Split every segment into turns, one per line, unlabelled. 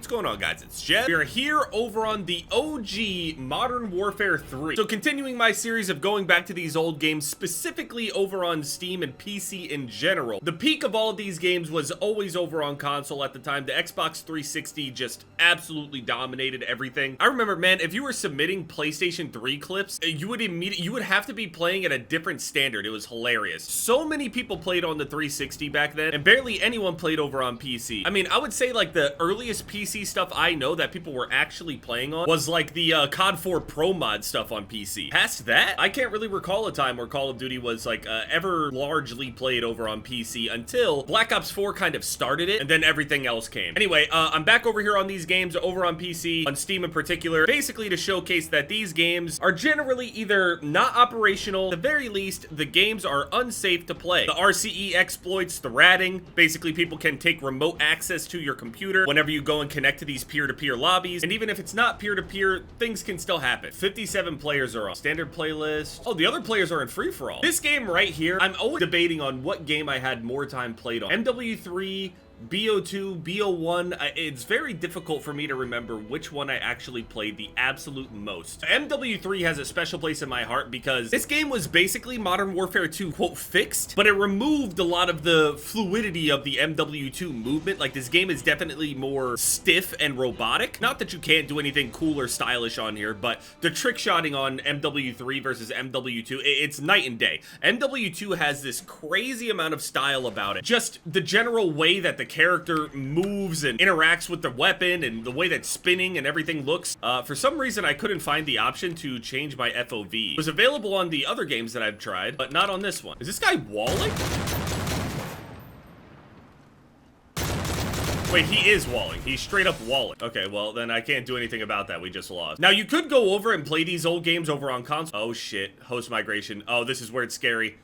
What's going on, guys? It's Jeff. We are here over on the OG Modern Warfare 3. So continuing my series of going back to these old games, specifically over on Steam and PC in general. The peak of all of these games was always over on console at the time. The Xbox 360 just absolutely dominated everything. I remember, man, if you were submitting PlayStation 3 clips, you would have to be playing at a different standard. It was hilarious. So many people played on the 360 back then, and barely anyone played over on PC. I mean, I would say like the earliest PC stuff I know that people were actually playing on was like the COD 4 Pro mod stuff on PC. Past that, I can't really recall a time where Call of Duty was like ever largely played over on PC until Black Ops 4 kind of started it, and then everything else came. Anyway, I'm back over here on these games over on PC, on Steam in particular, basically to showcase that these games are generally either not operational, at the very least, the games are unsafe to play. The RCE exploits, the ratting, basically people can take remote access to your computer whenever you go and connect to these peer-to-peer lobbies, and even if it's not peer-to-peer, things can still happen. 57 players are on standard playlist. Oh, the other players are in free-for-all. This game right here, I'm always debating on what game I had more time played on. MW3, BO2, BO1, it's very difficult for me to remember which one I actually played the absolute most. MW3 has a special place in my heart because this game was basically Modern Warfare 2, quote, fixed, but it removed a lot of the fluidity of the MW2 movement. Like, this game is definitely more stiff and robotic. Not that you can't do anything cool or stylish on here, but the trick shotting on MW3 versus MW2, it's night and day. MW2 has this crazy amount of style about it. Just the general way that the character moves and interacts with the weapon and the way that spinning and everything looks. For some reason, I couldn't find the option to change my FOV. It was available on the other games that I've tried, but not on this one. Is this guy walling? Wait, he is walling. He's straight up walling. Okay, well, then I can't do anything about that. We just lost. Now, you could go over and play these old games over on console. Oh, shit. Host migration. Oh, this is where it's scary.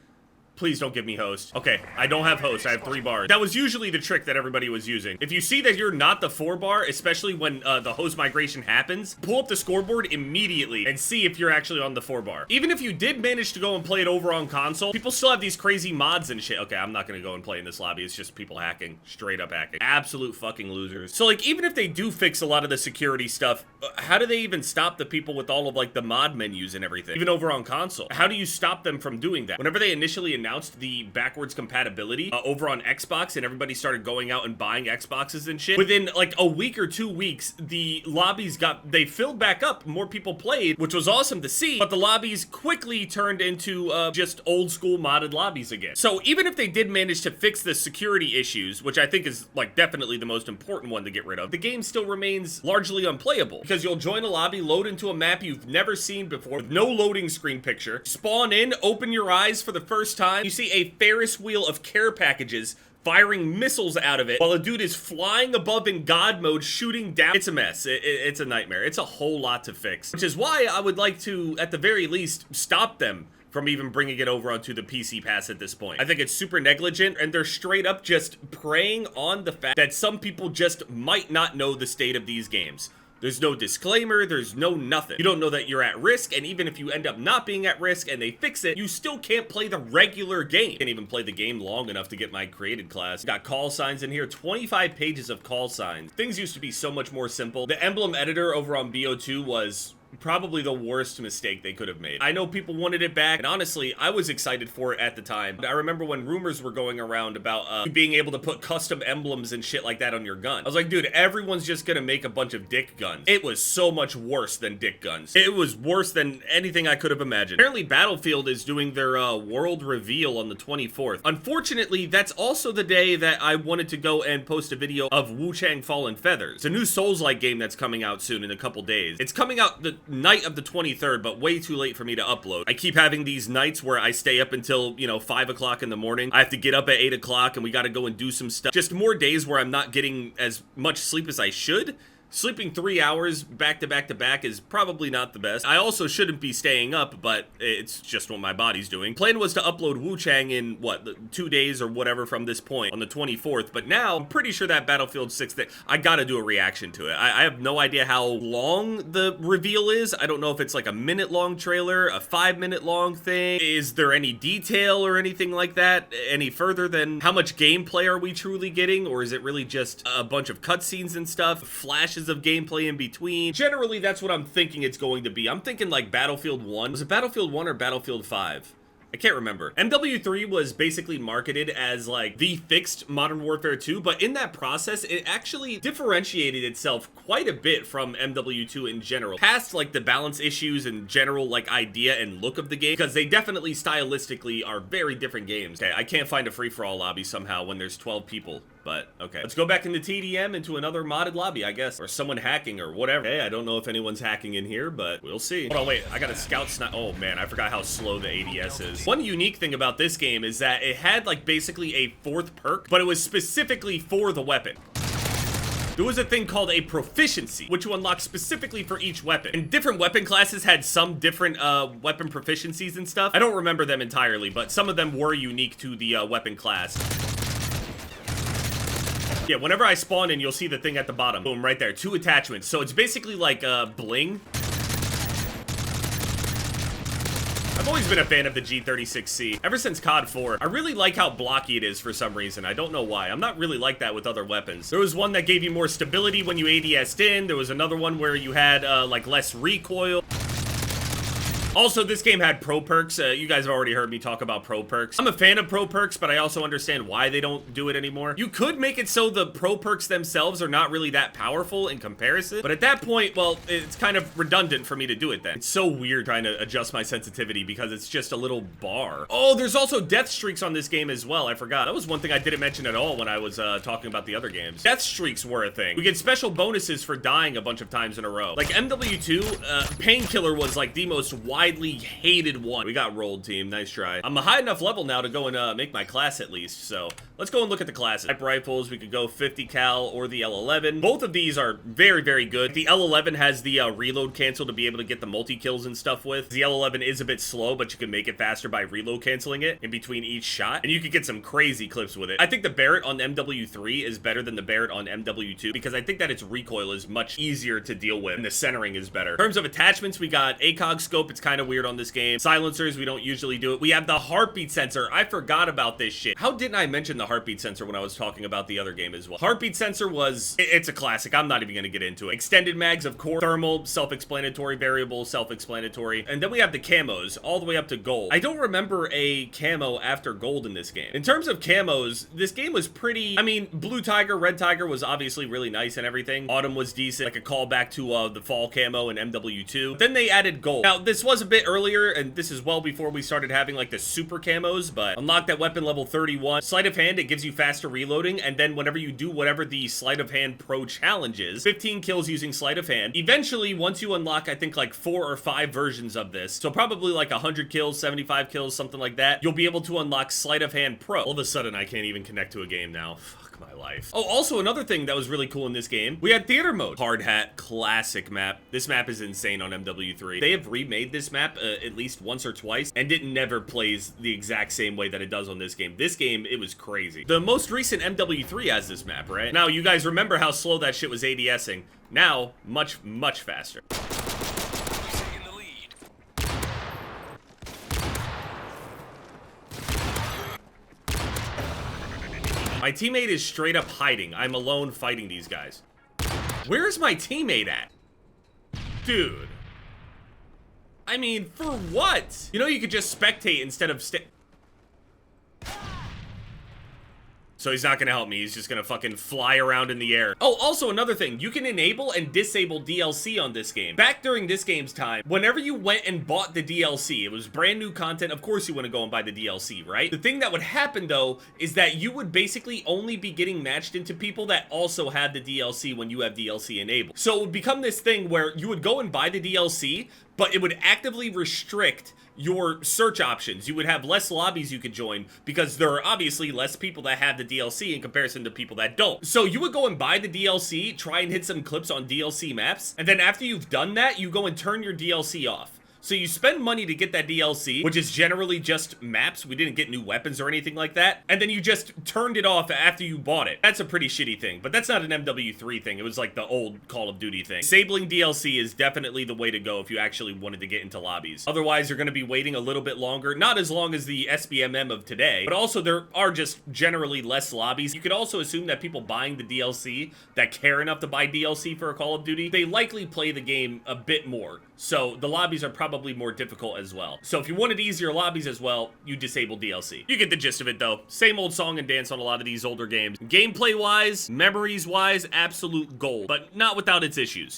Please don't give me host. Okay, I don't have host. I have 3 bars. That was usually the trick that everybody was using. If you see that you're not the 4 bar, especially when the host migration happens, pull up the scoreboard immediately and see if you're actually on the 4 bar. Even if you did manage to go and play it over on console, people still have these crazy mods and shit. Okay, I'm not gonna go and play in this lobby. It's just people hacking. Straight up hacking. Absolute fucking losers. So, like, even if they do fix a lot of the security stuff, how do they even stop the people with all of, like, the mod menus and everything? Even over on console. How do you stop them from doing that? Whenever they initially announced the backwards compatibility over on Xbox and everybody started going out and buying Xboxes and shit, within like a week or 2 weeks, the lobbies they filled back up, more people played, which was awesome to see, but the lobbies quickly turned into just old school modded lobbies again. So even if they did manage to fix the security issues, which I think is like definitely the most important one to get rid of, the game still remains largely unplayable because you'll join a lobby, load into a map you've never seen before with no loading screen picture, spawn in, open your eyes for the first time, you see a Ferris wheel of care packages firing missiles out of it while a dude is flying above in God mode shooting down. It's a mess. It's a nightmare. It's a whole lot to fix, which is why I would like to, at the very least, stop them from even bringing it over onto the PC pass at this point. I think it's super negligent, and they're straight up just preying on the fact that some people just might not know the state of these games. There's no disclaimer, there's no nothing. You don't know that you're at risk, and even if you end up not being at risk and they fix it, you still can't play the regular game. Can't even play the game long enough to get my created class. Got call signs in here, 25 pages of call signs. Things used to be so much more simple. The emblem editor over on BO2 was probably the worst mistake they could have made. I know people wanted it back, and honestly, I was excited for it at the time. I remember when rumors were going around about being able to put custom emblems and shit like that on your gun. I was like, dude, everyone's just gonna make a bunch of dick guns. It was so much worse than dick guns. It was worse than anything I could have imagined. Apparently, Battlefield is doing their world reveal on the 24th. Unfortunately, that's also the day that I wanted to go and post a video of Wu Chang Fallen Feathers. It's a new Souls-like game that's coming out soon in a couple days. It's coming out the night of the 23rd, but way too late for me to upload. I keep having these nights where I stay up until, you know, 5 o'clock in the morning. I have to get up at 8 o'clock and we gotta go and do some stuff. Just more days where I'm not getting as much sleep as I should. Sleeping 3 hours back to back to back is probably not the best. I also shouldn't be staying up, but it's just what my body's doing. Plan was to upload Wu Chang in, what, 2 days or whatever from this point on the 24th, but now I'm pretty sure that Battlefield 6 thing, I gotta do a reaction to it. I have no idea how long the reveal is. I don't know if it's like a minute-long trailer, a 5-minute long thing. Is there any detail or anything like that any further than how much gameplay are we truly getting, or is it really just a bunch of cutscenes and stuff, flashes of gameplay in between? Generally, that's what I'm thinking it's going to be. I'm thinking like Battlefield 1. Was it Battlefield 1 or Battlefield 5? I can't remember. MW3 was basically marketed as like the fixed Modern Warfare 2, but in that process, it actually differentiated itself quite a bit from MW2 in general. Past like the balance issues and general like idea and look of the game, because they definitely stylistically are very different games. Okay, I can't find a free-for-all lobby somehow when there's 12 people. But, okay. Let's go back into TDM into another modded lobby, I guess. Or someone hacking or whatever. Hey, I don't know if anyone's hacking in here, but we'll see. Hold on, wait. I got a scout snipe. Oh, man. I forgot how slow the ADS is. One unique thing about this game is that it had, like, basically a 4th perk, but it was specifically for the weapon. There was a thing called a proficiency, which you unlock specifically for each weapon. And different weapon classes had some different weapon proficiencies and stuff. I don't remember them entirely, but some of them were unique to the weapon class. Yeah, whenever I spawn in, you'll see the thing at the bottom. Boom, right there. 2 attachments. So it's basically like bling. I've always been a fan of the G36C. Ever since COD 4, I really like how blocky it is for some reason. I don't know why. I'm not really like that with other weapons. There was one that gave you more stability when you ADS'd in. There was another one where you had like less recoil. Also, this game had pro perks. You guys have already heard me talk about pro perks. I'm a fan of pro perks, but I also understand why they don't do it anymore. You could make it so the pro perks themselves are not really that powerful in comparison, but at that point, well, it's kind of redundant for me to do it then. It's so weird trying to adjust my sensitivity because it's just a little bar. Oh, there's also death streaks on this game as well. I forgot. That was one thing I didn't mention at all when I was talking about the other games. Death streaks were a thing. We get special bonuses for dying a bunch of times in a row. Like MW2, Painkiller was like the most widely hated one. We got rolled, team. Nice try. I'm a high enough level now to go and make my class at least, so let's go and look at the classes. Sniper rifles, we could go 50 cal or the L11. Both of these are very, very good. The L11 has the reload cancel to be able to get the multi-kills and stuff with. The L11 is a bit slow, but you can make it faster by reload canceling it in between each shot, and you could get some crazy clips with it. I think the Barrett on MW3 is better than the Barrett on MW2 because I think that its recoil is much easier to deal with, and the centering is better. In terms of attachments, we got ACOG scope. It's kind of weird on this game. Silencers, we don't usually do it. We have the heartbeat sensor. I forgot about this shit. How didn't I mention the heartbeat sensor when I was talking about the other game as well? Heartbeat sensor was, it's a classic. I'm not even gonna get into it. Extended mags, of course. Thermal, self-explanatory. Variable, self-explanatory. And then we have the camos all the way up to gold. I don't remember a camo after gold in this game. In terms of camos, this game was pretty, I mean, Blue Tiger, Red Tiger was obviously really nice and everything. Autumn was decent, like a callback to the fall camo in MW2. Then they added gold. Now, this was a bit earlier, and this is well before we started having like the super camos, but unlock that weapon level 31. Sleight of hand, it gives you faster reloading, and then whenever you do whatever the sleight of hand pro challenge is, 15 kills using sleight of hand. Eventually, once you unlock, I think like 4 or 5 versions of this, so probably like 100 kills, 75 kills, something like that, you'll be able to unlock sleight of hand pro. All of a sudden, I can't even connect to a game now. Fuck my life. Oh, also another thing that was really cool in this game, we had theater mode. Hard hat, classic map. This map is insane on MW3. They have remade this map at least once or twice, and it never plays the exact same way that it does on this game. This game, it was crazy. The most recent MW3 has this map, right? Now, you guys remember how slow that shit was ADSing. Now, much, much faster. My teammate is straight up hiding. I'm alone fighting these guys. Where is my teammate at? Dude. I mean, for what? You know, you could just spectate instead of So he's not gonna help me. He's just gonna fucking fly around in the air. Oh, also another thing. You can enable and disable DLC on this game. Back during this game's time, whenever you went and bought the DLC, it was brand new content. Of course you want to go and buy the DLC, right? The thing that would happen, though, is that you would basically only be getting matched into people that also had the DLC when you have DLC enabled. So it would become this thing where you would go and buy the DLC, but it would actively restrict your search options. You would have less lobbies you could join because there are obviously less people that have the DLC in comparison to people that don't. So you would go and buy the DLC, try and hit some clips on DLC maps, and then after you've done that, you go and turn your DLC off. So you spend money to get that DLC, which is generally just maps. We didn't get new weapons or anything like that. And then you just turned it off after you bought it. That's a pretty shitty thing, but that's not an MW3 thing. It was like the old Call of Duty thing. Disabling DLC is definitely the way to go if you actually wanted to get into lobbies. Otherwise, you're going to be waiting a little bit longer. Not as long as the SBMM of today, but also there are just generally less lobbies. You could also assume that people buying the DLC that care enough to buy DLC for a Call of Duty, they likely play the game a bit more. So the lobbies are probably more difficult as well. So if you wanted easier lobbies as well, you disable DLC. You get the gist of it though. Same old song and dance on a lot of these older games. Gameplay wise, memories wise, absolute gold, but not without its issues.